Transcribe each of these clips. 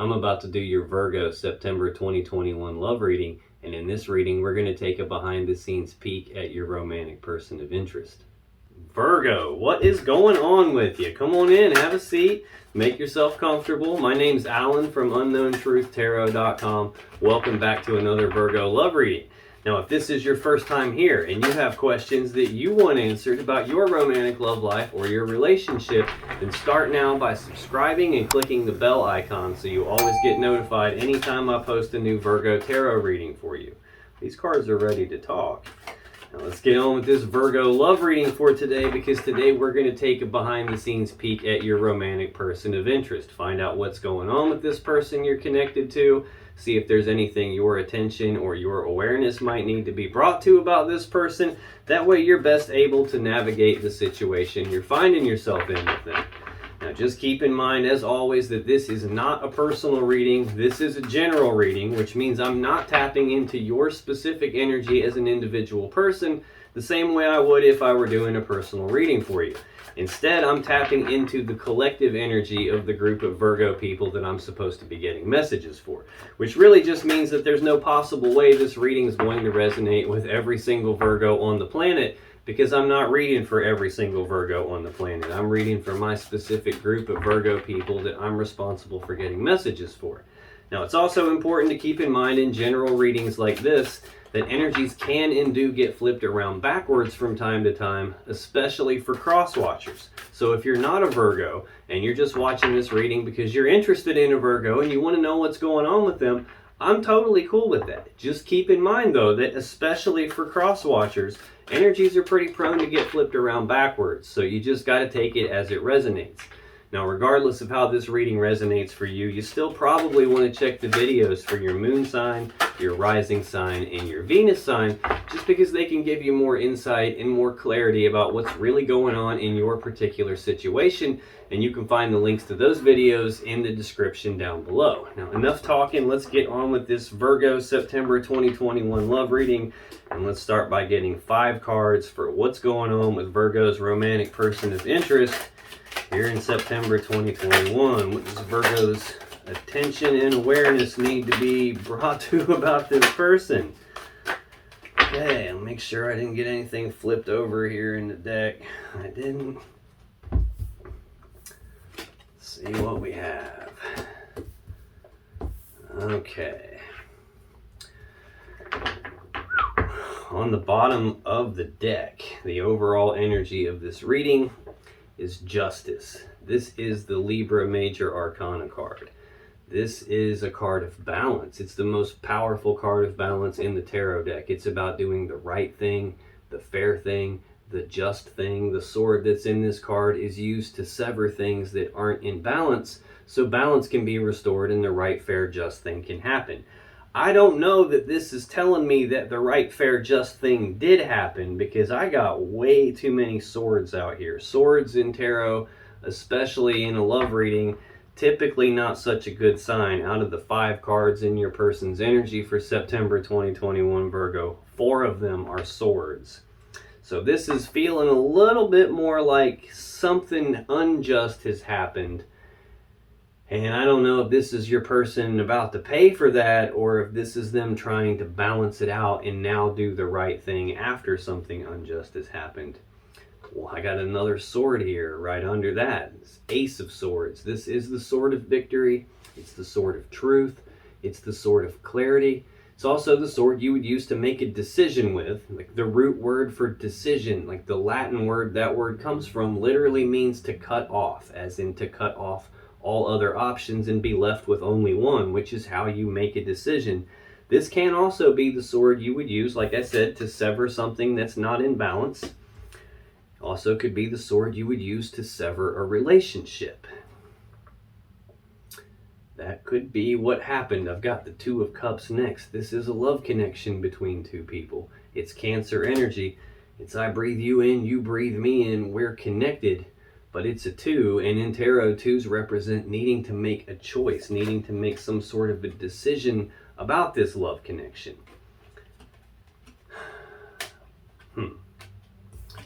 I'm about to do your Virgo September 2021 love reading, and in this reading we're going to take a behind the scenes peek at your romantic person of interest. Virgo, what is going on with you? Come on in, have a seat, make yourself comfortable. My name's Alan from UnknownTruthTarot.com. Welcome back to another Virgo love reading. Now, if this is your first time here and you have questions that you want answered about your romantic love life or your relationship, then start now by subscribing and clicking the bell icon so you always get notified anytime I post a new Virgo tarot reading for you. These cards are ready to talk. Now let's get on with this Virgo love reading for today, because today we're going to take a behind the scenes peek at your romantic person of interest. Find out what's going on with this person you're connected to. See if there's anything your attention or your awareness might need to be brought to about this person. That way you're best able to navigate the situation you're finding yourself in with them. Now just keep in mind, as always, that this is not a personal reading. This is a general reading, which means I'm not tapping into your specific energy as an individual person the same way I would if I were doing a personal reading for you. Instead, I'm tapping into the collective energy of the group of Virgo people that I'm supposed to be getting messages for, which really just means that there's no possible way this reading is going to resonate with every single Virgo on the planet, because I'm not reading for every single Virgo on the planet. I'm reading for my specific group of Virgo people that I'm responsible for getting messages for. Now, it's also important to keep in mind in general readings like this that energies can and do get flipped around backwards from time to time, especially for cross watchers. So if you're not a Virgo and you're just watching this reading because you're interested in a Virgo and you want to know what's going on with them, I'm totally cool with that. Just keep in mind, though, that especially for cross watchers, energies are pretty prone to get flipped around backwards, so you just got to take it as it resonates. Now, regardless of how this reading resonates for you, you still probably want to check the videos for your moon sign, your rising sign, and your Venus sign, just because they can give you more insight and more clarity about what's really going on in your particular situation. And you can find the links to those videos in the description down below. Now, enough talking. Let's get on with this Virgo September 2021 love reading. And let's start by getting 5 cards for what's going on with Virgo's romantic person of interest here in September 2021. What does Virgo's attention and awareness need to be brought to about this person? Okay, I'll make sure I didn't get anything flipped over here in the deck. I didn't. Let's see what we have. Okay. On the bottom of the deck, the overall energy of this reading is Justice. This is the Libra Major Arcana card. This is a card of balance. It's the most powerful card of balance in the tarot deck. It's about doing the right thing, the fair thing, the just thing. The sword that's in this card is used to sever things that aren't in balance, so balance can be restored and the right, fair, just thing can happen. I don't know that this is telling me that the right, fair, just thing did happen, because I got way too many swords out here. Swords in tarot, especially in a love reading, typically not such a good sign. Out of the 5 cards in your person's energy for September 2021 Virgo, 4 of them are swords. So this is feeling a little bit more like something unjust has happened. And I don't know if this is your person about to pay for that, or if this is them trying to balance it out and now do the right thing after something unjust has happened. Well, I got another sword here right under that. It's Ace of Swords. This is the sword of victory. It's the sword of truth. It's the sword of clarity. It's also the sword you would use to make a decision with. Like the root word for decision, like the Latin word that word comes from, literally means to cut off, as in to cut off all other options and be left with only one, which is how you make a decision. This can also be the sword you would use, like I said, to sever something that's not in balance. Also could be the sword you would use to sever a relationship. That could be what happened. I've got the 2 of Cups next. This is a love connection between 2 people. It's Cancer energy. It's I breathe you in, you breathe me in, we're connected. But it's a 2, and in tarot, 2s represent needing to make a choice, needing to make some sort of a decision about this love connection.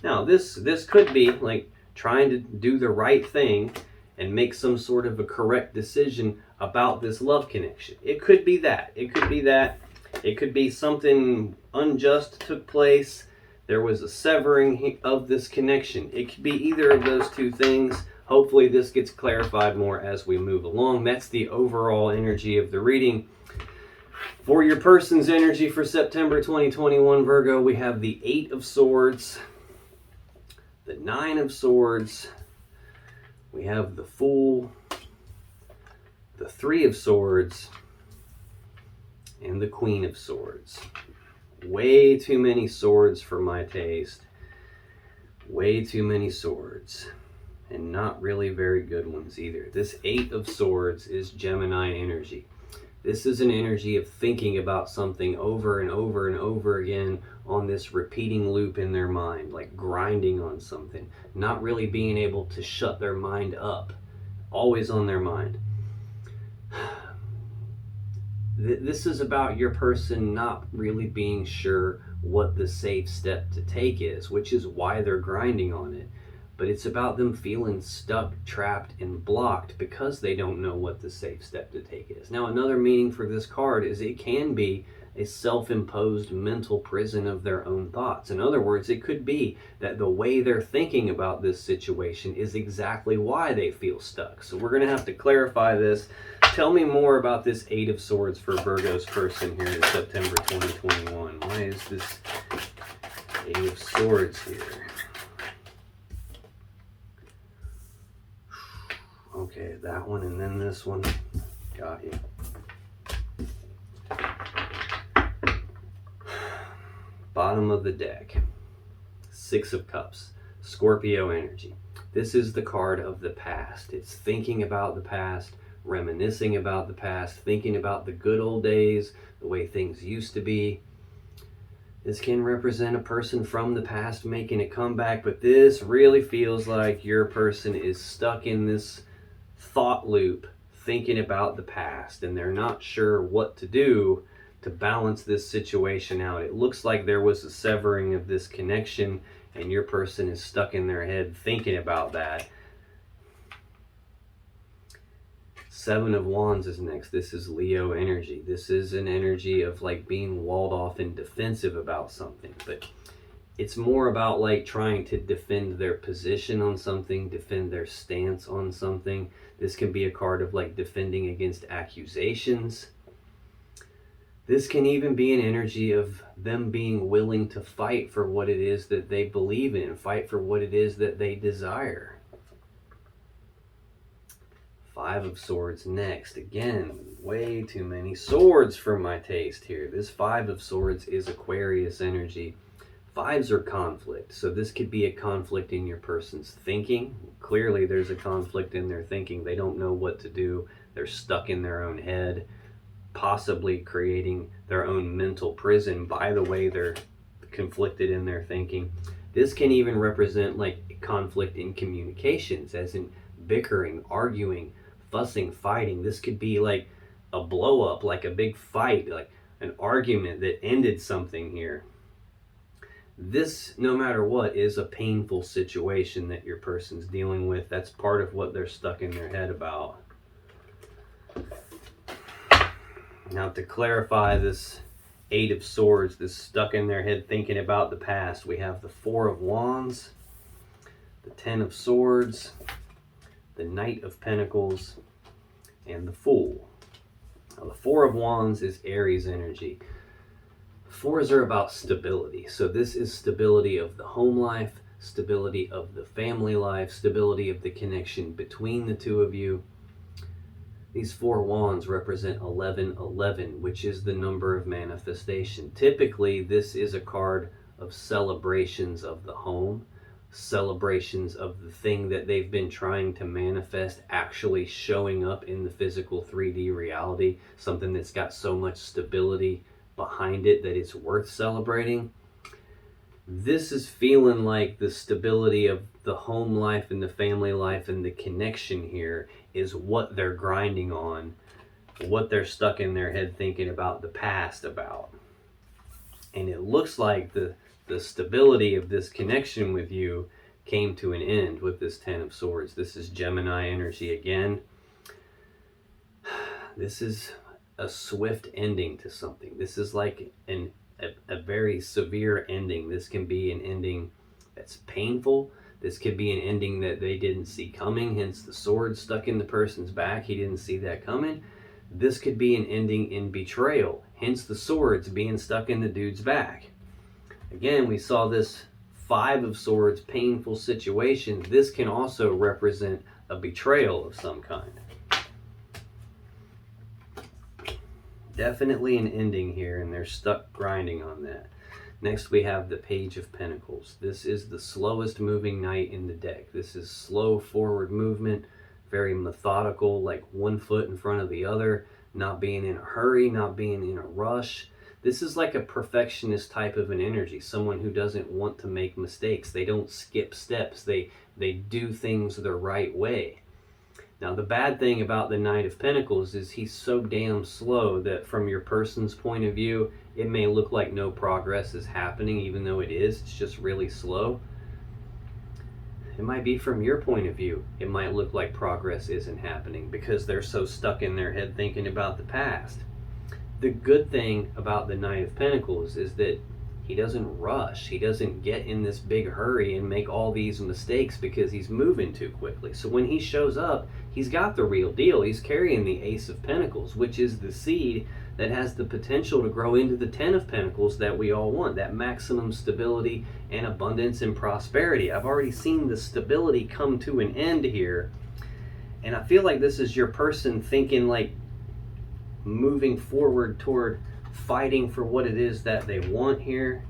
Now, this could be like trying to do the right thing and make some sort of a correct decision about this love connection. It could be that. It could be that. It could be something unjust took place. There was a severing of this connection. It could be either of those two things. Hopefully this gets clarified more as we move along. That's the overall energy of the reading. For your person's energy for September 2021, Virgo, we have the 8 of Swords, the 9 of Swords, we have the Fool, the 3 of Swords, and the Queen of Swords. Way too many swords for my taste. Way too many swords. And not really very good ones either. This 8 of Swords is Gemini energy. This is an energy of thinking about something over and over and over again on this repeating loop in their mind, like grinding on something, not really being able to shut their mind up, always on their mind. This is about your person not really being sure what the safe step to take is, which is why they're grinding on it. But it's about them feeling stuck, trapped, and blocked because they don't know what the safe step to take is. Now, another meaning for this card is it can be a self-imposed mental prison of their own thoughts. In other words, it could be that the way they're thinking about this situation is exactly why they feel stuck. So we're going to have to clarify this. Tell me more about this 8 of Swords for Virgo's person here in September 2021. Why is this 8 of Swords here? Okay, that one and then this one. Got you. Bottom of the deck. 6 of Cups. Scorpio energy. This is the card of the past. It's thinking about the past, reminiscing about the past, thinking about the good old days, the way things used to be. This can represent a person from the past making a comeback, but this really feels like your person is stuck in this thought loop thinking about the past, and they're not sure what to do to balance this situation out. It looks like there was a severing of this connection, and your person is stuck in their head thinking about that. 7 of Wands is next. This is Leo energy. This is an energy of like being walled off and defensive about something, but it's more about like trying to defend their position on something, defend their stance on something. This can be a card of like defending against accusations. This can even be an energy of them being willing to fight for what it is that they believe in, fight for what it is that they desire. 5 of Swords next. Again, way too many swords for my taste here. This 5 of Swords is Aquarius energy. 5s are conflict, so this could be a conflict in your person's thinking. Clearly there's a conflict in their thinking. They don't know what to do. They're stuck in their own head, possibly creating their own mental prison by the way they're conflicted in their thinking. This can even represent like conflict in communications, as in bickering, arguing, fussing, fighting. This could be like a blow up, like a big fight, like an argument that ended something here. This, no matter what, is a painful situation that your person's dealing with. That's part of what they're stuck in their head about. Now, to clarify this 8 of Swords, this stuck in their head thinking about the past, we have the 4 of Wands, the 10 of Swords, the Knight of Pentacles, and the Fool. Now, the 4 of Wands is Aries energy. 4s are about stability. So this is stability of the home life, stability of the family life, stability of the connection between the two of you. These 4 wands represent 1111, which is the number of manifestation. Typically, this is a card of celebrations of the home, celebrations of the thing that they've been trying to manifest actually showing up in the physical 3D reality, something that's got so much stability behind it that it's worth celebrating. This is feeling like the stability of the home life and the family life and the connection here is what they're grinding on, what they're stuck in their head thinking about the past about. And it looks like the stability of this connection with you came to an end with this Ten of Swords. This is Gemini energy again. This is a swift ending to something. This is like a very severe ending. This can be an ending that's painful. This could be an ending that they didn't see coming, hence the sword stuck in the person's back. He didn't see that coming. This could be an ending in betrayal, hence the swords being stuck in the dude's back. Again, we saw this Five of Swords, painful situation. This can also represent a betrayal of some kind. Definitely an ending here, and they're stuck grinding on that. Next, we have the Page of Pentacles. This is the slowest moving knight in the deck. This is slow forward movement, very methodical, like one foot in front of the other, not being in a hurry, not being in a rush. This is like a perfectionist type of an energy, someone who doesn't want to make mistakes. They don't skip steps. They do things the right way. Now, the bad thing about the Knight of Pentacles is he's so damn slow that from your person's point of view, it may look like no progress is happening, even though it is. It's just really slow. It might be from your point of view, it might look like progress isn't happening because they're so stuck in their head thinking about the past. The good thing about the Knight of Pentacles is that he doesn't rush. He doesn't get in this big hurry and make all these mistakes because he's moving too quickly. So when he shows up, he's got the real deal. He's carrying the Ace of Pentacles, which is the seed that has the potential to grow into the Ten of Pentacles that we all want, that maximum stability and abundance and prosperity. I've already seen the stability come to an end here, and I feel like this is your person thinking like moving forward toward fighting for what it is that they want here.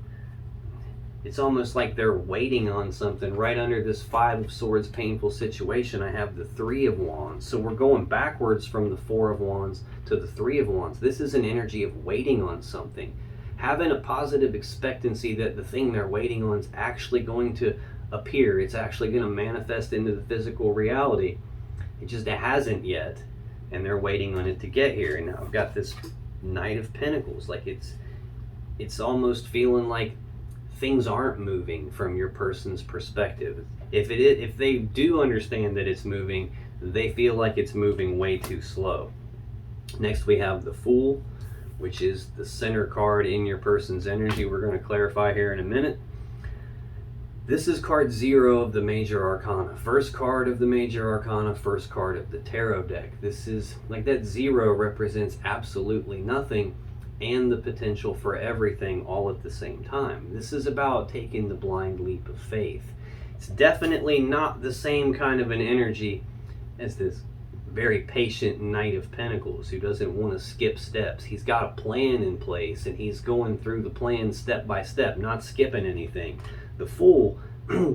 It's almost like they're waiting on something. Right under this Five of Swords painful situation, I have the Three of Wands. So we're going backwards from the Four of Wands to the Three of Wands. This is an energy of waiting on something, having a positive expectancy that the thing they're waiting on is actually going to appear. It's actually going to manifest into the physical reality. It just hasn't yet, and they're waiting on it to get here. And now I've got this Knight of Pentacles. Like it's almost feeling like things aren't moving from your person's perspective. If they do understand that it's moving, they feel like it's moving way too slow. Next, we have the Fool, which is the center card in your person's energy. We're going to clarify here in a minute. This is card 0 of the Major Arcana. First card of the Major Arcana, first card of the Tarot deck. This is like that 0 represents absolutely nothing and the potential for everything all at the same time. This is about taking the blind leap of faith. It's definitely not the same kind of an energy as this very patient Knight of Pentacles who doesn't want to skip steps. He's got a plan in place and he's going through the plan step by step, not skipping anything. The Fool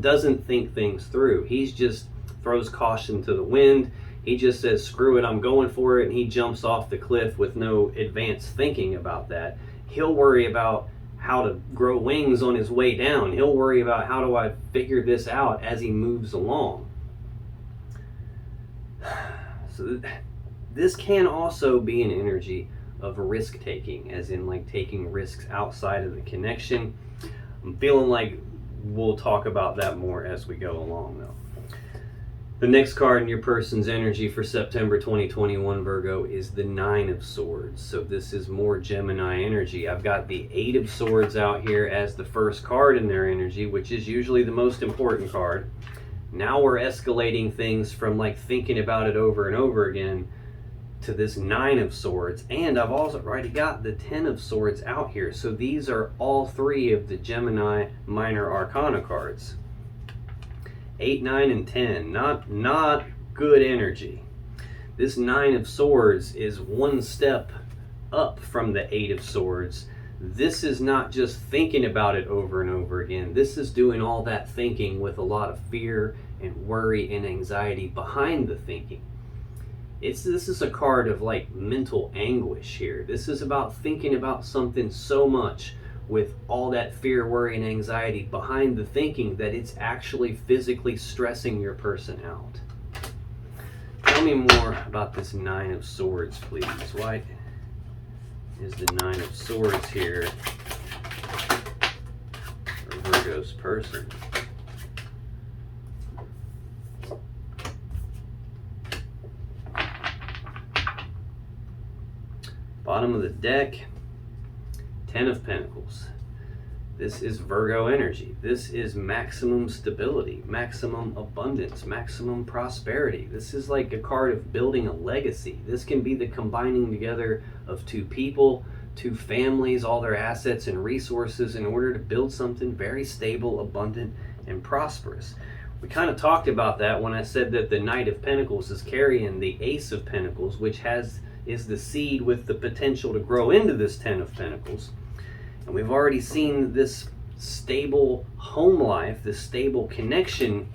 doesn't think things through. He's just throws caution to the wind. He just says, screw it, I'm going for it, and he jumps off the cliff with no advanced thinking about that. He'll worry about how to grow wings on his way down. He'll worry about how do I figure this out as he moves along. So this can also be an energy of risk taking, as in like taking risks outside of the connection. I'm feeling like we'll talk about that more as we go along though. The next card in your person's energy for September 2021, Virgo, is the Nine of Swords. So this is more Gemini energy. I've got the Eight of Swords out here as the first card in their energy, which is usually the most important card. Now we're escalating things from like thinking about it over and over again to this Nine of Swords. And I've also already got the Ten of Swords out here. So these are all three of the Gemini Minor Arcana cards. 8, 9, and 10. Not good energy. This Nine of Swords is one step up from the Eight of Swords. This is not just thinking about it over and over again. This is doing all that thinking with a lot of fear and worry and anxiety behind the thinking. This is a card of like mental anguish here. This is about thinking about something so much with all that fear, worry, and anxiety behind the thinking that it's actually physically stressing your person out. Tell me more about this Nine of Swords, please. Why is the Nine of Swords here for Virgo's person? Bottom of the deck, 10 of Pentacles. This is Virgo energy. This is maximum stability, maximum abundance, maximum prosperity. This is like a card of building a legacy. This can be the combining together of two people, two families, all their assets and resources in order to build something very stable, abundant, and prosperous. We kind of talked about that when I said that the Knight of Pentacles is carrying the Ace of Pentacles, which is the seed with the potential to grow into this 10 of Pentacles. And we've already seen this stable home life, this stable connection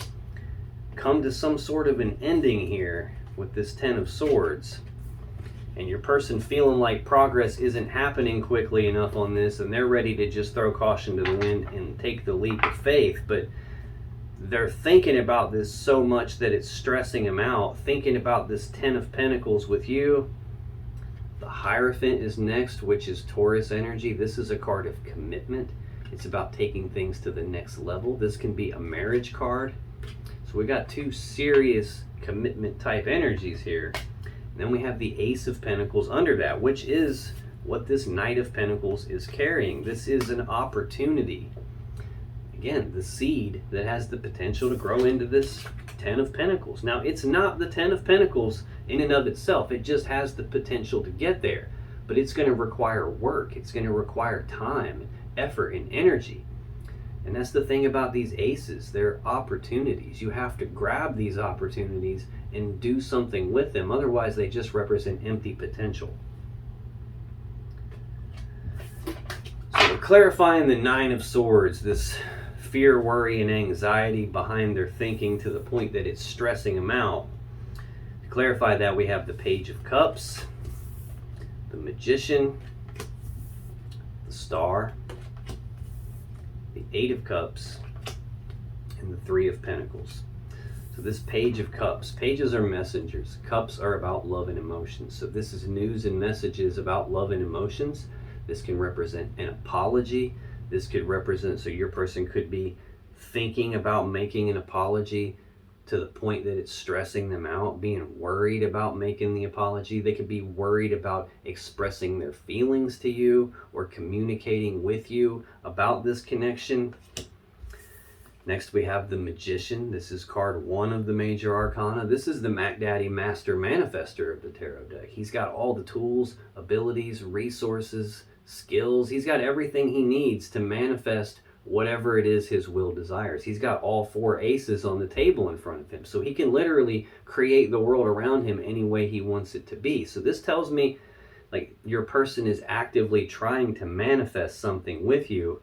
come to some sort of an ending here with this 10 of Swords. And your person feeling like progress isn't happening quickly enough on this, and they're ready to just throw caution to the wind and take the leap of faith. But they're thinking about this so much that it's stressing them out, thinking about this 10 of Pentacles with you. The Hierophant is next, which is Taurus energy. This is a card of commitment. It's about taking things to the next level. This can be a marriage card. So we got two serious commitment type energies here. And then we have the Ace of Pentacles under that, which is what this Knight of Pentacles is carrying. This is an opportunity. Again, the seed that has the potential to grow into this 10 of Pentacles. Now, it's not the 10 of Pentacles in and of itself. It just has the potential to get there. But it's going to require work. It's going to require time, effort, and energy. And that's the thing about these aces. They're opportunities. You have to grab these opportunities and do something with them. Otherwise, they just represent empty potential. So we're clarifying the 9 of Swords, this fear, worry, and anxiety behind their thinking to the point that it's stressing them out. To clarify that, we have the Page of Cups, the Magician, the Star, the 8 of Cups, and the 3 of Pentacles. So this Page of Cups, pages are messengers. Cups are about love and emotions. So this is news and messages about love and emotions. This can represent an apology. This could represent, so your person could be thinking about making an apology to the point that it's stressing them out, being worried about making the apology. They could be worried about expressing their feelings to you or communicating with you about this connection. Next, we have the Magician. This is card 1 of the major arcana. This is the Mac Daddy Master Manifester of the tarot deck. He's got all the tools, abilities, resources, skills. He's got everything he needs to manifest whatever it is his will desires. He's got all 4 aces on the table in front of him. So he can literally create the world around him any way he wants it to be. So this tells me like your person is actively trying to manifest something with you,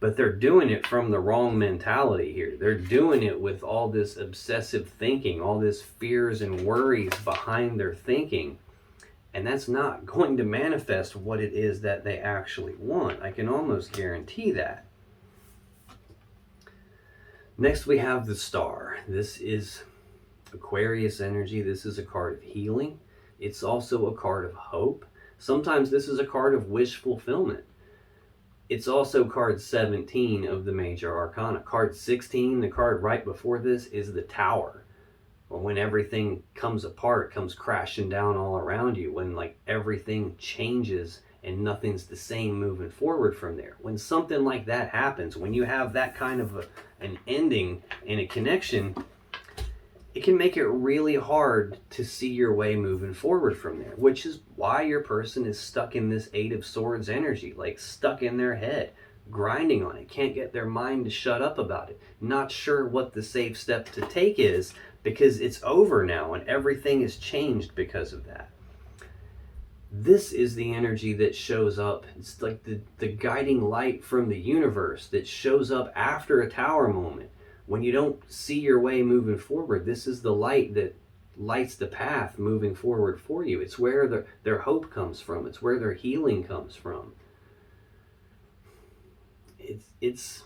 but they're doing it from the wrong mentality here. They're doing it with all this obsessive thinking, all this fears and worries behind their thinking. And that's not going to manifest what it is that they actually want. I can almost guarantee that. Next, we have the Star. This is Aquarius energy. This is a card of healing. It's also a card of hope. Sometimes this is a card of wish fulfillment. It's also card 17 of the major arcana. Card 16, the card right before this, is the Tower. Or when everything comes apart, comes crashing down all around you, when like everything changes and nothing's the same moving forward from there. When something like that happens, when you have that kind of an ending in a connection, it can make it really hard to see your way moving forward from there, which is why your person is stuck in this 8 of Swords energy, like stuck in their head, grinding on it, can't get their mind to shut up about it, not sure what the safe step to take is, because it's over now and everything has changed because of that. This is the energy that shows up. It's like the guiding light from the universe that shows up after a Tower moment. When you don't see your way moving forward, this is the light that lights the path moving forward for you. It's where their hope comes from. It's where their healing comes from. It's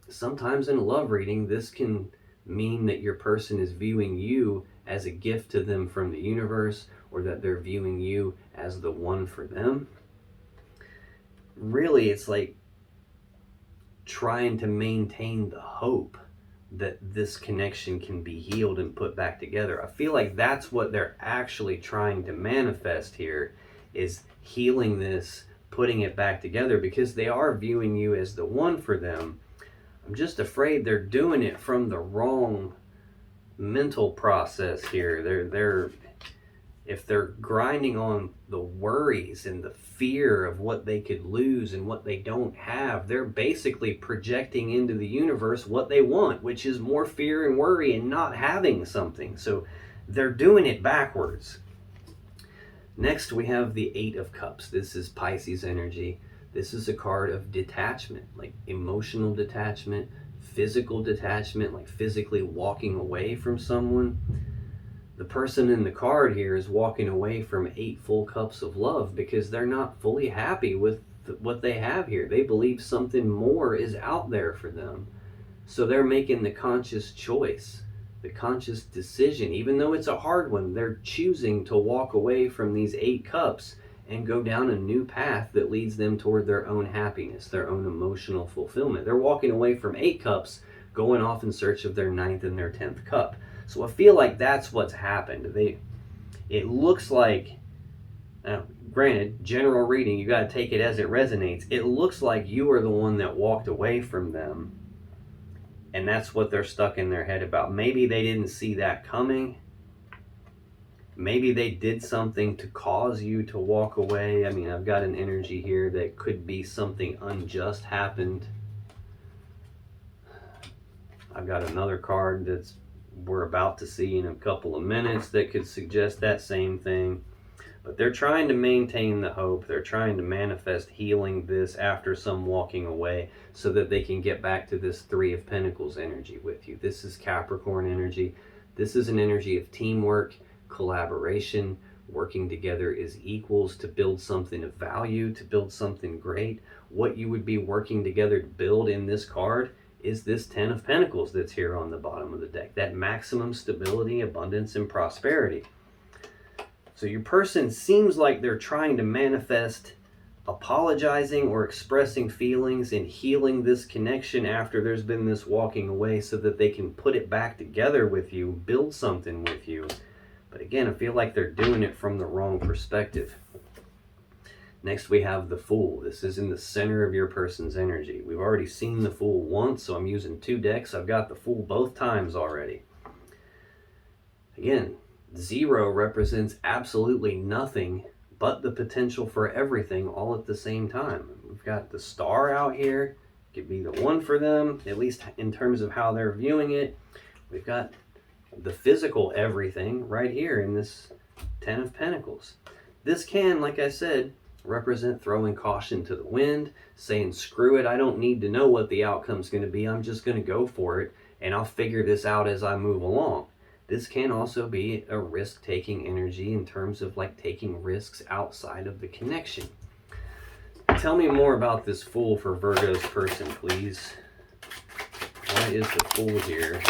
sometimes in a love reading, this can mean that your person is viewing you as a gift to them from the universe, or that they're viewing you as the one for them. Really, it's like trying to maintain the hope that this connection can be healed and put back together. I feel like that's what they're actually trying to manifest here, is healing this, putting it back together, because they are viewing you as the one for them. I'm just afraid they're doing it from the wrong mental process here. If they're grinding on the worries and the fear of what they could lose and what they don't have, they're basically projecting into the universe what they want, which is more fear and worry and not having something. So they're doing it backwards. Next, we have the Eight of Cups. This is Pisces energy. This is a card of detachment, like emotional detachment, physical detachment, like physically walking away from someone. The person in the card here is walking away from 8 full cups of love because they're not fully happy with what they have here. They believe something more is out there for them. So they're making the conscious choice, the conscious decision. Even though it's a hard one, they're choosing to walk away from these 8 cups and go down a new path that leads them toward their own happiness, their own emotional fulfillment. They're walking away from 8 cups, going off in search of their 9th and their 10th cup. So I feel like that's what's happened. It looks like, granted, general reading, you got to take it as it resonates. It looks like you are the one that walked away from them, and that's what they're stuck in their head about. Maybe they didn't see that coming. Maybe they did something to cause you to walk away. I mean, I've got an energy here that could be something unjust happened. I've got another card that's we're about to see in a couple of minutes that could suggest that same thing. But they're trying to maintain the hope. They're trying to manifest healing this after some walking away so that they can get back to this 3 of Pentacles energy with you. This is Capricorn energy. This is an energy of teamwork, collaboration, working together as equals to build something of value, to build something great. What you would be working together to build in this card is this 10 of Pentacles that's here on the bottom of the deck. That maximum stability, abundance, and prosperity. So your person seems like they're trying to manifest apologizing or expressing feelings and healing this connection after there's been this walking away so that they can put it back together with you, build something with you. But again, I feel like they're doing it from the wrong perspective. Next, we have the Fool. This is in the center of your person's energy. We've already seen the Fool once, so I'm using 2 decks. I've got the Fool both times already. Again, 0 represents absolutely nothing but the potential for everything all at the same time. We've got the Star out here. It could be the one for them, at least in terms of how they're viewing it. We've got the physical everything right here in this 10 of Pentacles. This can, like I said, represent throwing caution to the wind, saying, screw it, I don't need to know what the outcome's going to be. I'm just going to go for it, and I'll figure this out as I move along. This can also be a risk-taking energy in terms of like taking risks outside of the connection. Tell me more about this Fool for Virgo's person, please. Why is the Fool here?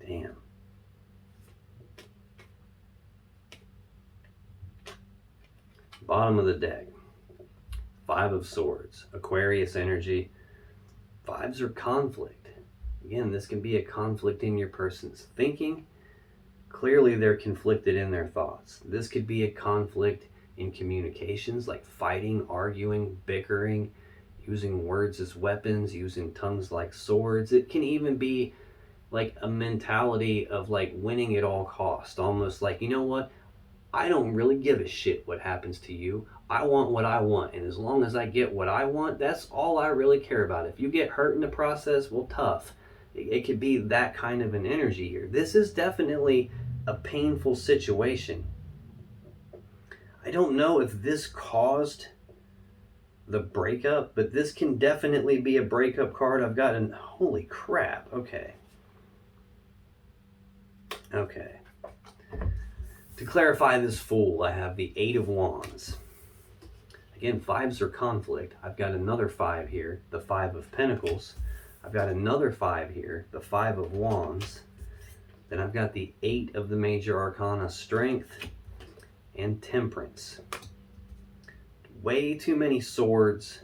Damn. Bottom of the deck. 5 of Swords. Aquarius energy. 5s are conflict. Again, this can be a conflict in your person's thinking. Clearly, they're conflicted in their thoughts. This could be a conflict in communications, like fighting, arguing, bickering, using words as weapons, using tongues like swords. It can even be like a mentality of like winning at all cost, almost like, you know what, I don't really give a shit what happens to you. I want what I want, and as long as I get what I want, that's all I really care about. If you get hurt in the process, well, tough. It could be that kind of an energy here. This is definitely a painful situation. I don't know if this caused the breakup, but this can definitely be a breakup card. I've got an, holy crap, okay. Okay. To clarify this Fool, I have the 8 of Wands. Again, 5s are conflict. I've got another 5 here, the 5 of Pentacles. I've got another 5 here, the 5 of Wands. Then I've got the 8 of the Major Arcana, Strength. and Temperance. Way too many swords,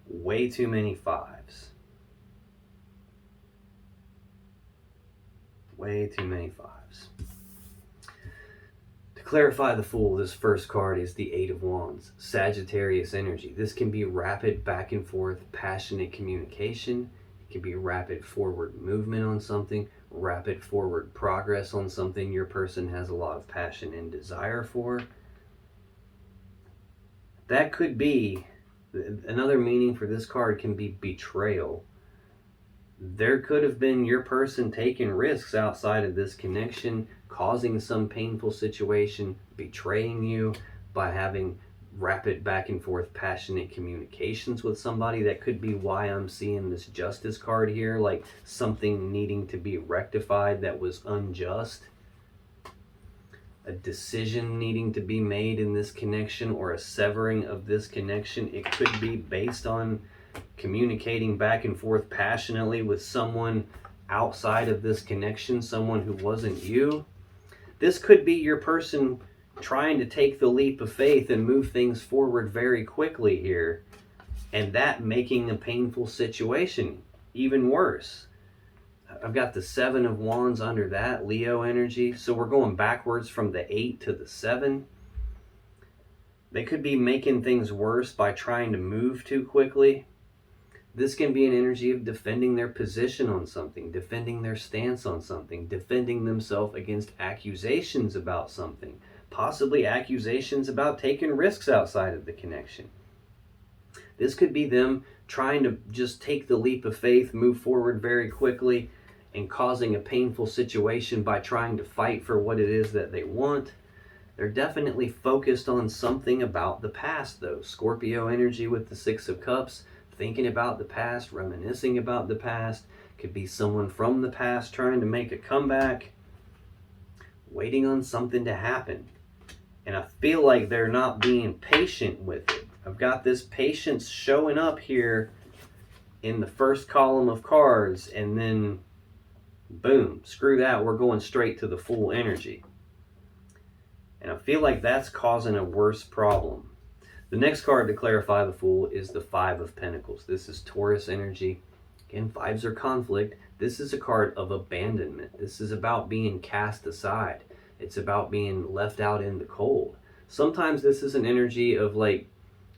way too many fives. Way too many fives. To clarify the Fool, this first card is the Eight of Wands, Sagittarius energy. This can be rapid back and forth, passionate communication. It can be rapid forward movement on something, rapid forward progress on something your person has a lot of passion and desire for. That could be, another meaning for this card can be betrayal. There could have been your person taking risks outside of this connection, causing some painful situation, betraying you by having rapid back and forth passionate communications with somebody. That could be why I'm seeing this Justice card here, like something needing to be rectified that was unjust. A decision needing to be made in this connection, or a severing of this connection. It could be based on communicating back and forth passionately with someone outside of this connection, someone who wasn't you. This could be your person trying to take the leap of faith and move things forward very quickly here, and that making a painful situation even worse. I've got the Seven of Wands under that, Leo energy. So we're going backwards from the 8 to the 7. They could be making things worse by trying to move too quickly. This can be an energy of defending their position on something, defending their stance on something, defending themselves against accusations about something, possibly accusations about taking risks outside of the connection. This could be them trying to just take the leap of faith, move forward very quickly, and causing a painful situation by trying to fight for what it is that they want. They're definitely focused on something about the past, though. Scorpio energy with the Six of Cups, thinking about the past, reminiscing about the past. Could be someone from the past trying to make a comeback, waiting on something to happen. And I feel like they're not being patient with it. I've got this patience showing up here in the first column of cards, and then boom, screw that, we're going straight to the Fool energy. And I feel like that's causing a worse problem. The next card to clarify the Fool is the Five of Pentacles. This is Taurus energy. Again, fives are conflict. This is a card of abandonment. This is about being cast aside. It's about being left out in the cold. Sometimes this is an energy of like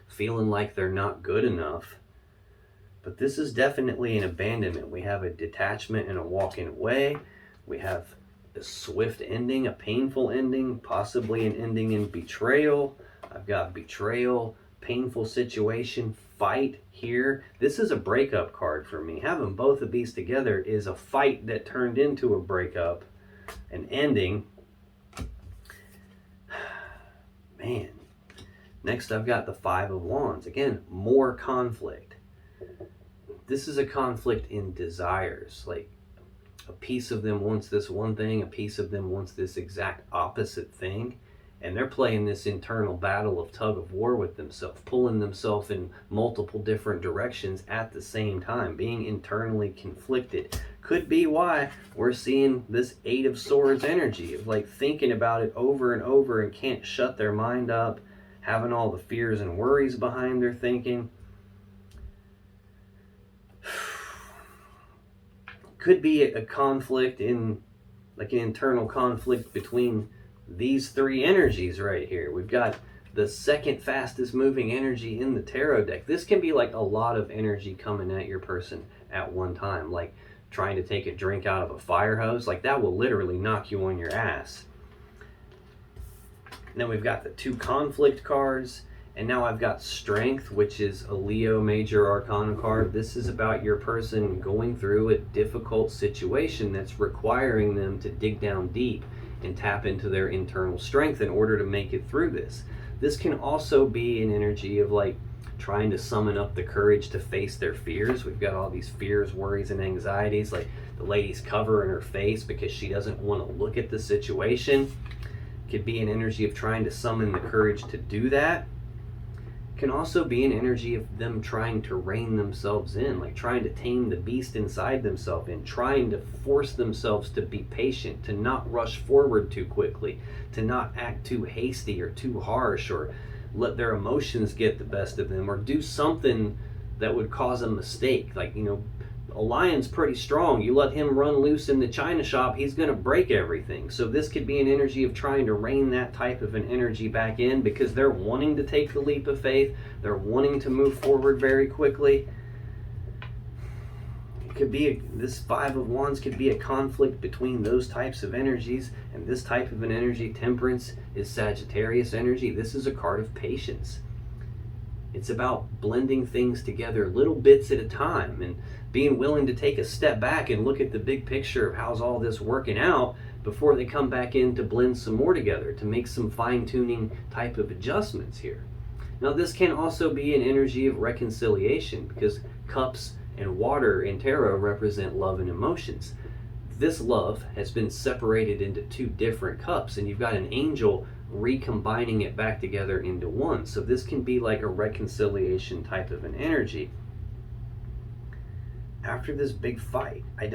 feeling like they're not good enough. But this is definitely an abandonment. We have a detachment and a walking away. We have a swift ending, a painful ending, possibly an ending in betrayal. I've got betrayal, painful situation, fight here. This is a breakup card for me. Having both of these together is a fight that turned into a breakup, an ending. Man. Next, I've got the Five of Wands. Again, more conflict. This is a conflict in desires. Like a piece of them wants this one thing, a piece of them wants this exact opposite thing. And they're playing this internal battle of tug of war with themselves, pulling themselves in multiple different directions at the same time, being internally conflicted. Could be why we're seeing this Eight of Swords energy of like thinking about it over and over and can't shut their mind up, having all the fears and worries behind their thinking. Could be a conflict in, like an internal conflict between these three energies right here. We've got the second fastest moving energy in the tarot deck. This can be like a lot of energy coming at your person at one time, like trying to take a drink out of a fire hose. Like that will literally knock you on your ass. And then we've got the two conflict cards. And now I've got Strength, which is a Leo major arcana card. This is about your person going through a difficult situation that's requiring them to dig down deep and tap into their internal strength in order to make it through this. This can also be an energy of like trying to summon up the courage to face their fears. We've got all these fears, worries, and anxieties. Like the lady's covering her face because she doesn't want to look at the situation. Could be an energy of trying to summon the courage to do that. Can also be an energy of them trying to rein themselves in, like trying to tame the beast inside themselves and trying to force themselves to be patient, to not rush forward too quickly, to not act too hasty or too harsh, or let their emotions get the best of them, or do something that would cause a mistake. Like, a lion's pretty strong. You let him run loose in the china shop, he's going to break everything. So this could be an energy of trying to rein that type of an energy back in, because they're wanting to take the leap of faith. They're wanting to move forward very quickly. It could be this Five of Wands could be a conflict between those types of energies, and this type of an energy, Temperance, is Sagittarius energy. This is a card of patience. It's about blending things together little bits at a time and being willing to take a step back and look at the big picture of how's all this working out before they come back in to blend some more together, to make some fine-tuning type of adjustments here. Now, this can also be an energy of reconciliation, because cups and water in tarot represent love and emotions. This love has been separated into two different cups, and you've got an angel recombining it back together into one. So this can be like a reconciliation type of an energy. After this big fight, I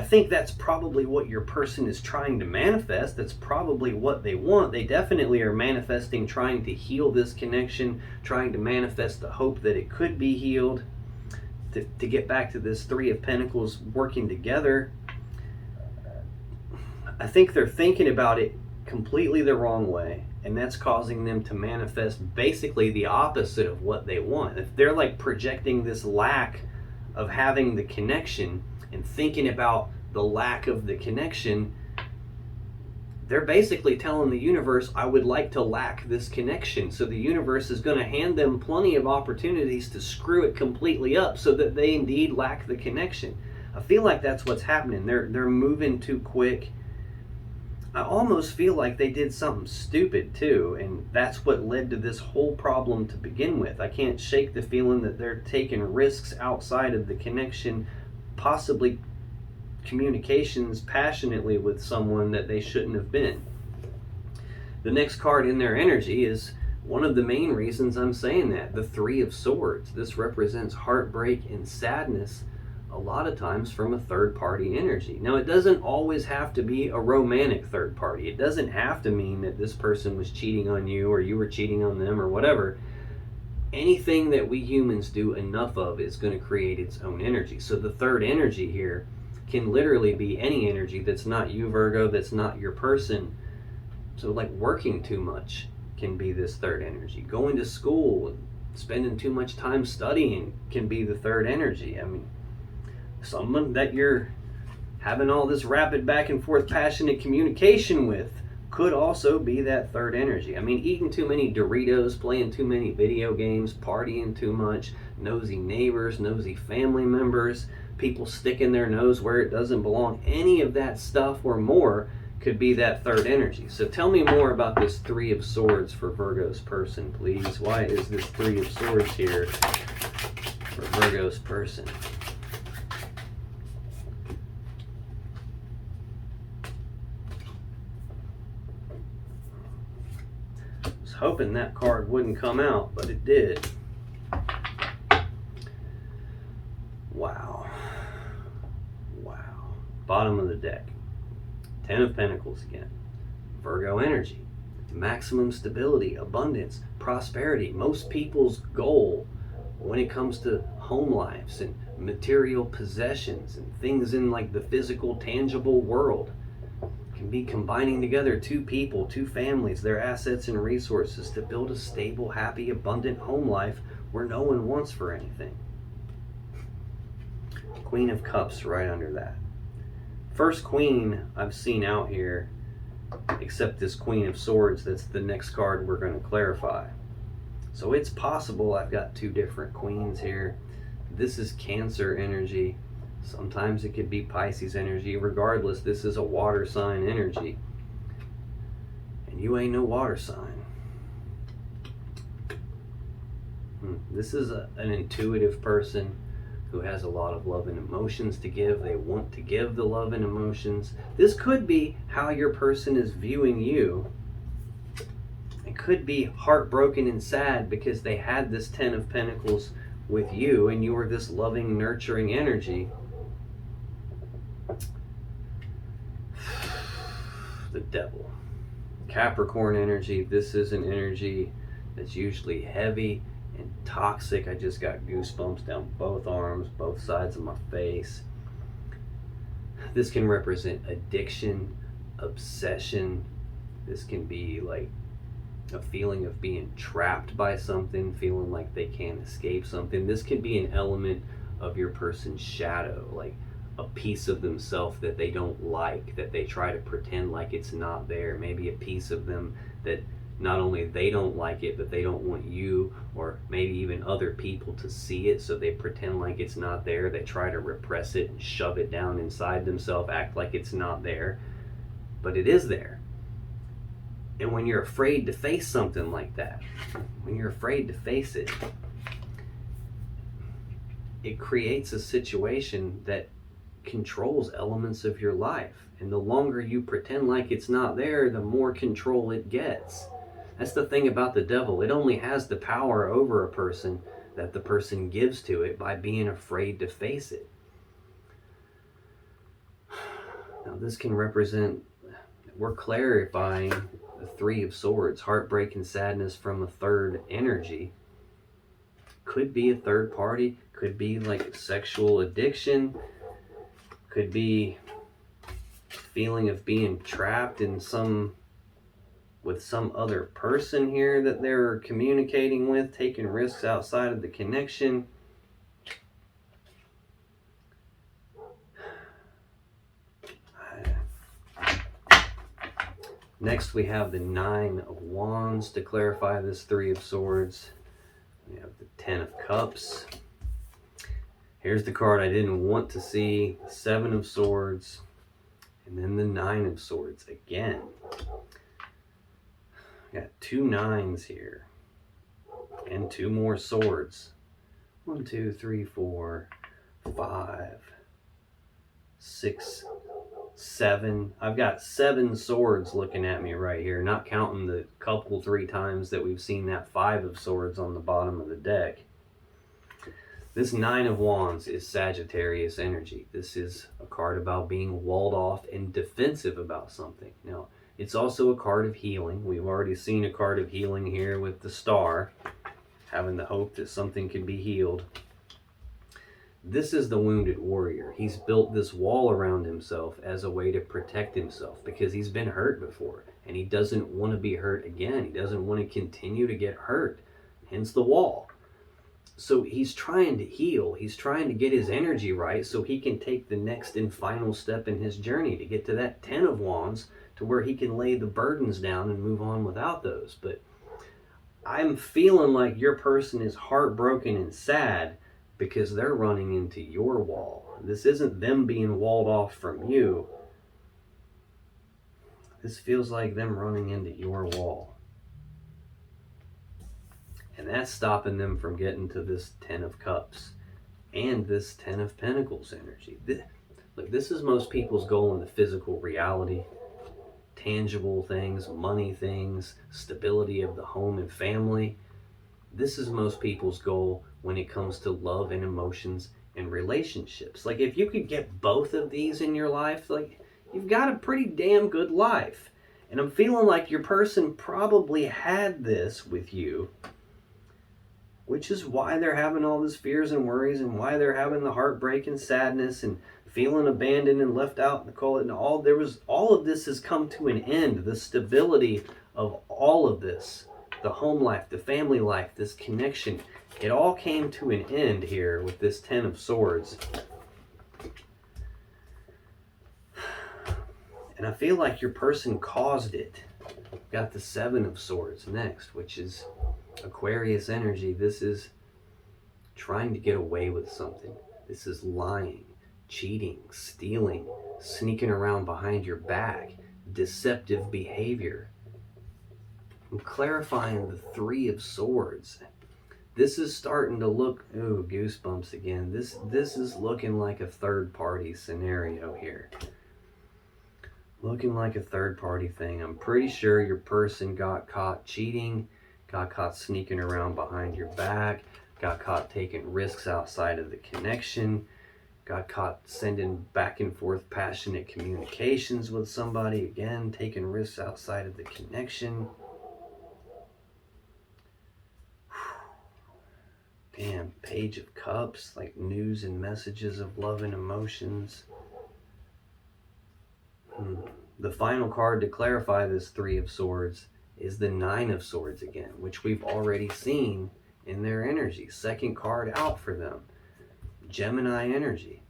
think that's probably what your person is trying to manifest. That's probably what they want. They definitely are manifesting, trying to heal this connection, trying to manifest the hope that it could be healed, to get back to this Three of Pentacles working together. I think they're thinking about it completely the wrong way, and that's causing them to manifest basically the opposite of what they want. If they're like projecting this lack of having the connection and thinking about the lack of the connection, they're basically telling the universe, I would like to lack this connection. So the universe is going to hand them plenty of opportunities to screw it completely up so that they indeed lack the connection. I feel like that's what's happening. They're moving too quick. I almost feel like they did something stupid too, and that's what led to this whole problem to begin with. I can't shake the feeling that they're taking risks outside of the connection, possibly communications passionately with someone that they shouldn't have been. The next card in their energy is one of the main reasons I'm saying that, the Three of Swords. This represents heartbreak and sadness, a lot of times from a third-party energy. Now, it doesn't always have to be a romantic third party. It doesn't have to mean that this person was cheating on you or you were cheating on them or whatever. Anything that we humans do enough of is going to create its own energy. So the third energy here can literally be any energy that's not you, Virgo, that's not your person. So like working too much can be this third energy. Going to school and spending too much time studying can be the third energy. I mean, someone that you're having all this rapid back and forth passionate communication with could also be that third energy. I mean, eating too many Doritos, playing too many video games, partying too much, nosy neighbors, nosy family members, people sticking their nose where it doesn't belong, any of that stuff or more could be that third energy. So tell me more about this Three of Swords for Virgo's person, please. Why is this Three of Swords here for Virgo's person? Hoping that card wouldn't come out, but it did. Wow. Bottom of the deck. Ten of Pentacles again. Virgo energy. Maximum stability, abundance, prosperity. Most people's goal when it comes to home lives and material possessions and things in like the physical, tangible world can be combining together two people, two families, their assets and resources to build a stable, happy, abundant home life where no one wants for anything. Queen of Cups right under that. First queen I've seen out here, except this Queen of Swords, that's the next card we're going to clarify. So it's possible I've got two different queens here. This is Cancer energy. Sometimes it could be Pisces energy. Regardless, this is a water sign energy. And you ain't no water sign. This is an intuitive person who has a lot of love and emotions to give. They want to give the love and emotions. This could be how your person is viewing you It could be heartbroken and sad because they had this Ten of Pentacles with you and you were this loving, nurturing energy. The Devil. Capricorn energy. This is an energy that's usually heavy and toxic. I just got goosebumps down both arms, both sides of my face. This can represent addiction, obsession. This can be like a feeling of being trapped by something, feeling like they can't escape something. This could be an element of your person's shadow, like a piece of themselves that they don't like, that they try to pretend like it's not there. Maybe a piece of them that not only they don't like it, but they don't want you or maybe even other people to see it, so they pretend like it's not there. They try to repress it and shove it down inside themselves, act like it's not there, but it is there. And when you're afraid to face something like that, when you're afraid to face it, it creates a situation that controls elements of your life. And the longer you pretend like it's not there, the more control it gets. That's the thing about the devil. It only has the power over a person that the person gives to it by being afraid to face it. Now this can represent, we're clarifying the Three of Swords, heartbreak and sadness from a third energy. Could be a third party, could be like sexual addiction, could be feeling of being trapped in with some other person here that they're communicating with, taking risks outside of the connection. Next we have the Nine of Wands to clarify this Three of Swords. We have the Ten of Cups. Here's the card I didn't want to see, the Seven of Swords, and then the Nine of Swords again. Got two nines here, and two more swords. 1, 2, 3, 4, 5, 6, 7. I've got 7 swords looking at me right here, not counting the couple 3 times that we've seen that 5 of swords on the bottom of the deck. This Nine of Wands is Sagittarius energy. This is a card about being walled off and defensive about something. Now, it's also a card of healing. We've already seen a card of healing here with the Star, having the hope that something can be healed. This is the wounded warrior. He's built this wall around himself as a way to protect himself because he's been hurt before and he doesn't want to be hurt again. He doesn't want to continue to get hurt, hence the wall. So he's trying to heal. He's trying to get his energy right so he can take the next and final step in his journey to get to that Ten of Wands, to where he can lay the burdens down and move on without those. But I'm feeling like your person is heartbroken and sad because they're running into your wall. This isn't them being walled off from you. This feels like them running into your wall. And that's stopping them from getting to this Ten of Cups and this Ten of Pentacles energy. Look, this is most people's goal in the physical reality. Tangible things, money things, stability of the home and family. This is most people's goal when it comes to love and emotions and relationships. Like if you could get both of these in your life, like you've got a pretty damn good life. And I'm feeling like your person probably had this with you, which is why they're having all these fears and worries and why they're having the heartbreak and sadness and feeling abandoned and left out in the cold. And all of this has come to an end. The stability of all of this, the home life, the family life, this connection, it all came to an end here with this Ten of Swords. And I feel like your person caused it. Got the Seven of Swords next, which is Aquarius energy. This is trying to get away with something. This is lying, cheating, stealing, sneaking around behind your back, deceptive behavior. I'm clarifying the Three of Swords. This is starting to look, ooh, goosebumps again. This is looking like a third party scenario here. Looking like a third party thing. I'm pretty sure your person got caught cheating, got caught sneaking around behind your back, got caught taking risks outside of the connection, got caught sending back and forth passionate communications with somebody, again, taking risks outside of the connection. Damn, Page of Cups, like news and messages of love and emotions. The final card to clarify this Three of Swords is the Nine of Swords again, which we've already seen in their energy. Second card out for them. Gemini energy.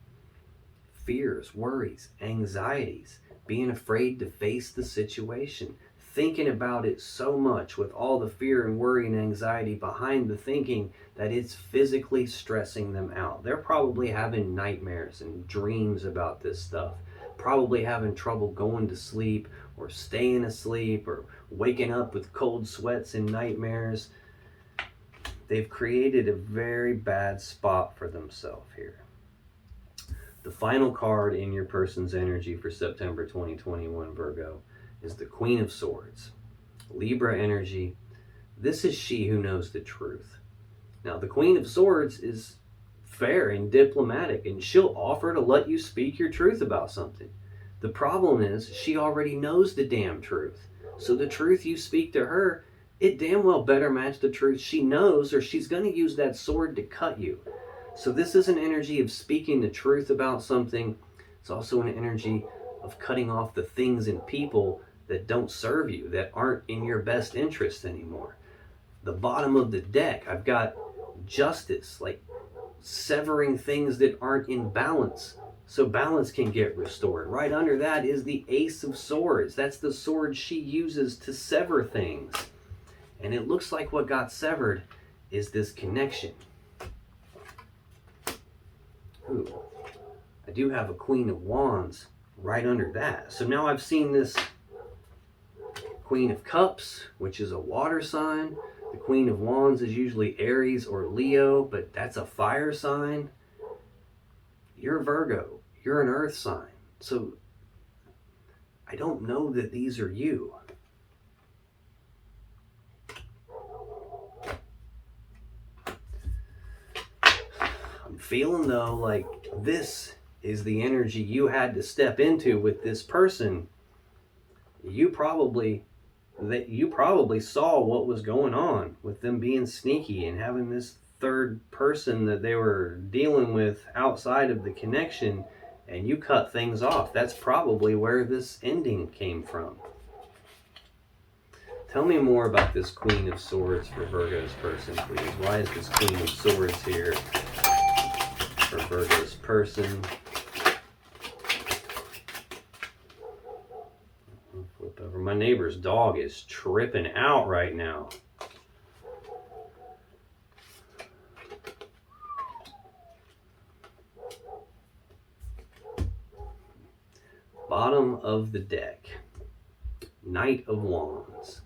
Fears, worries, anxieties, being afraid to face the situation, thinking about it so much with all the fear and worry and anxiety behind the thinking that it's physically stressing them out. They're probably having nightmares and dreams about this stuff. Probably having trouble going to sleep or staying asleep or waking up with cold sweats and nightmares. They've created a very bad spot for themselves here. The final card in your person's energy for September 2021, Virgo, is the Queen of Swords. Libra energy. This is she who knows the truth. Now, the Queen of Swords is fair and diplomatic, and she'll offer to let you speak your truth about something. The problem is she already knows the damn truth. So the truth you speak to her, it damn well better match the truth she knows, or she's going to use that sword to cut you. So this is an energy of speaking the truth about something. It's also an energy of cutting off the things and people that don't serve you, that aren't in your best interest anymore. The bottom of the deck, I've got Justice, like severing things that aren't in balance so balance can get restored. Right under that is the Ace of Swords. That's the sword she uses to sever things. And it looks like what got severed is this connection. Ooh, I do have a Queen of Wands right under that. So now I've seen this Queen of Cups, which is a water sign. The Queen of Wands is usually Aries or Leo, but that's a fire sign. You're Virgo. You're an earth sign. So I don't know that these are you. I'm feeling though like this is the energy you had to step into with this person. You probably saw what was going on with them being sneaky and having this third person that they were dealing with outside of the connection, and you cut things off. That's probably where this ending came from. Tell me more about this Queen of Swords for Virgo's person, please. Why is this Queen of Swords here for Virgo's person? Flip over. My neighbor's dog is tripping out right now. Bottom of the deck, Knight of Wands.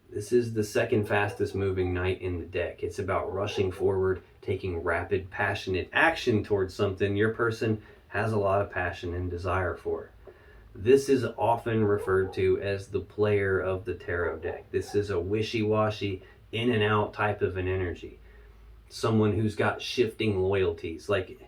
This is the second fastest moving knight in the deck. It's about rushing forward, taking rapid, passionate action towards something your person has a lot of passion and desire for. This is often referred to as the player of the tarot deck. This is a wishy-washy, in and out type of an energy. Someone who's got shifting loyalties. Like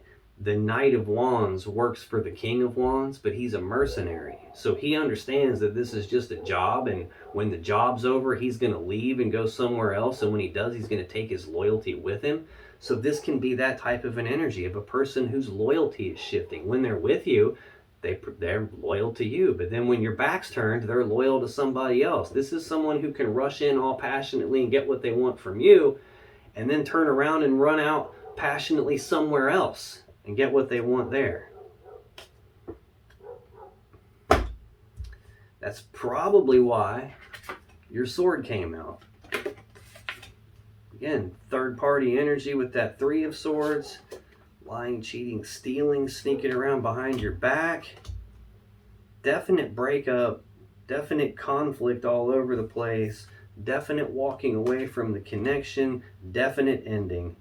the Knight of Wands works for the King of Wands, but he's a mercenary. So he understands that this is just a job, and when the job's over, he's going to leave and go somewhere else. And when he does, he's going to take his loyalty with him. So this can be that type of an energy of a person whose loyalty is shifting. When they're with you, they're loyal to you. But then when your back's turned, they're loyal to somebody else. This is someone who can rush in all passionately and get what they want from you, and then turn around and run out passionately somewhere else and get what they want there. That's probably why your sword came out. Again, third party energy with that Three of Swords. Lying, cheating, stealing, sneaking around behind your back. Definite breakup. Definite conflict all over the place. Definite walking away from the connection. Definite ending.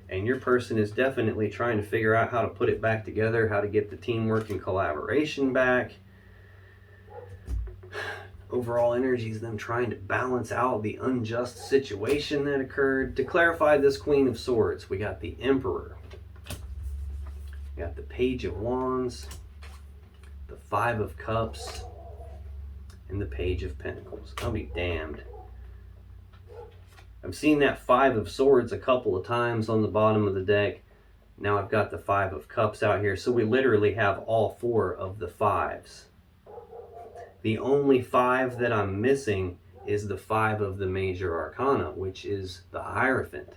And your person is definitely trying to figure out how to put it back together, how to get the teamwork and collaboration back. Overall energy is them trying to balance out the unjust situation that occurred. To clarify this Queen of Swords, we got the Emperor, we got the Page of Wands, the Five of Cups, and the Page of Pentacles. I'll be damned. I've seen that Five of Swords a couple of times on the bottom of the deck. Now I've got the Five of Cups out here. So we literally have all four of the fives. The only five that I'm missing is the Five of the Major Arcana, which is the Hierophant.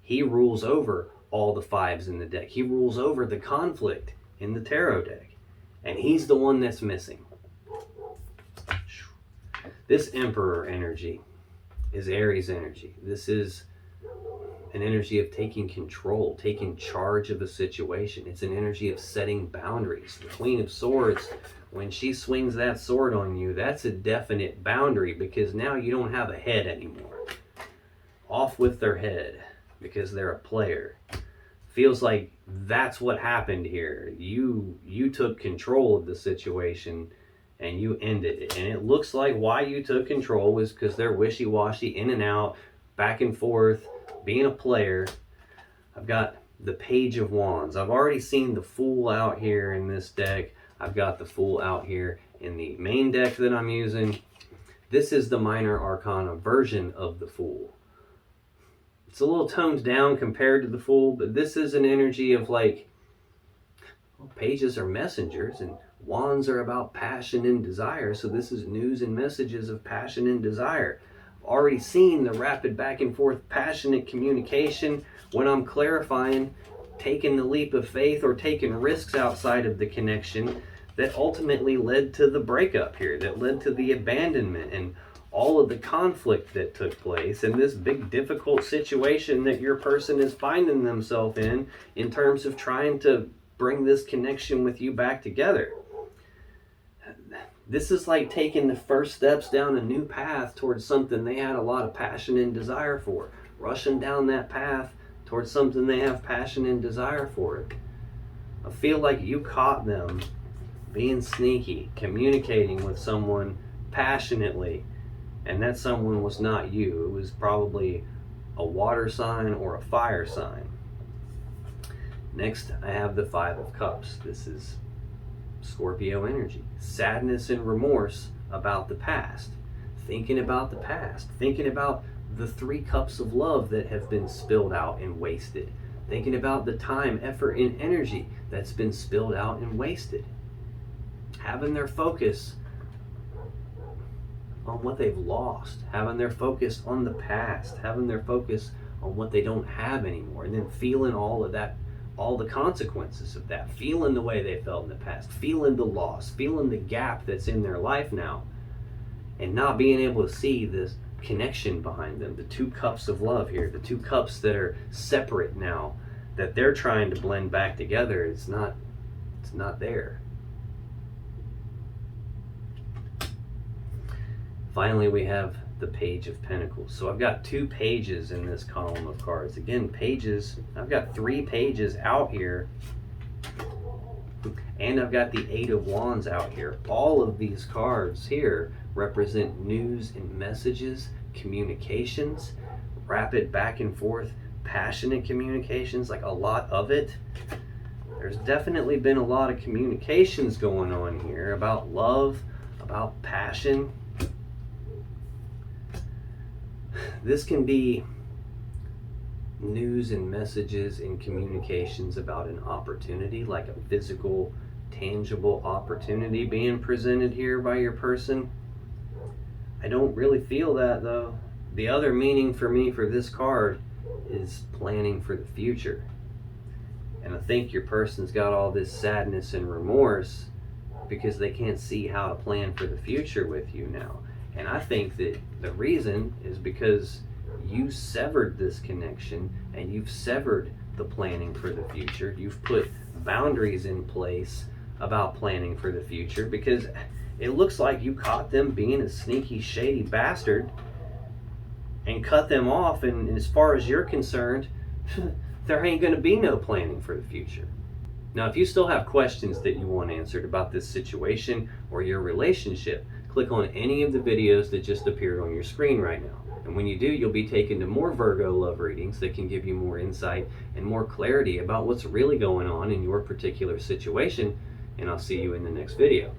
He rules over all the fives in the deck. He rules over the conflict in the tarot deck. And he's the one that's missing. This Emperor energy is Aries energy. This is an energy of taking control, taking charge of a situation. It's an energy of setting boundaries. The Queen of Swords, when she swings that sword on you, that's a definite boundary, because now you don't have a head anymore. Off with their head, because they're a player. Feels like that's what happened here. You took control of the situation and you ended it. And it looks like why you took control was because they're wishy-washy, in and out, back and forth, being a player. I've got the Page of Wands. I've already seen the Fool out here in this deck. I've got the Fool out here in the main deck that I'm using. This is the Minor Arcana version of the Fool. It's a little toned down compared to the Fool, but this is an energy of like, well, pages are messengers and wands are about passion and desire. So this is news and messages of passion and desire. I've already seen the rapid back and forth passionate communication when I'm clarifying, taking the leap of faith or taking risks outside of the connection that ultimately led to the breakup here, that led to the abandonment and all of the conflict that took place in this big difficult situation that your person is finding themselves in terms of trying to bring this connection with you back together. This is like taking the first steps down a new path towards something they had a lot of passion and desire for. Rushing down that path towards something they have passion and desire for. I feel like you caught them being sneaky, communicating with someone passionately, and that someone was not you. It was probably a water sign or a fire sign. Next, I have the Five of Cups. This is Scorpio energy. Sadness and remorse about the past. Thinking about the past. Thinking about the 3 cups of love that have been spilled out and wasted. Thinking about the time, effort, and energy that's been spilled out and wasted. Having their focus on what they've lost. Having their focus on the past. Having their focus on what they don't have anymore. And then feeling all of that, all the consequences of that, feeling the way they felt in the past, feeling the loss, feeling the gap that's in their life now, and not being able to see this connection behind them, the 2 cups of love here, the 2 cups that are separate now, that they're trying to blend back together. It's not there. Finally, we have the Page of Pentacles. So I've got 2 pages in this column of cards. Again, pages, I've got 3 pages out here, and I've got the 8 of Wands out here. All of these cards here represent news and messages, communications, rapid back and forth, passionate communications, like a lot of it. There's definitely been a lot of communications going on here about love, about passion. This can be news and messages and communications about an opportunity, like a physical, tangible opportunity being presented here by your person. I don't really feel that though. The other meaning for me for this card is planning for the future. And I think your person's got all this sadness and remorse because they can't see how to plan for the future with you now. And I think that the reason is because you severed this connection and you've severed the planning for the future. You've put boundaries in place about planning for the future because it looks like you caught them being a sneaky, shady bastard and cut them off. And as far as you're concerned, there ain't going to be no planning for the future. Now, if you still have questions that you want answered about this situation or your relationship, click on any of the videos that just appeared on your screen right now. And when you do, you'll be taken to more Virgo love readings that can give you more insight and more clarity about what's really going on in your particular situation. And I'll see you in the next video.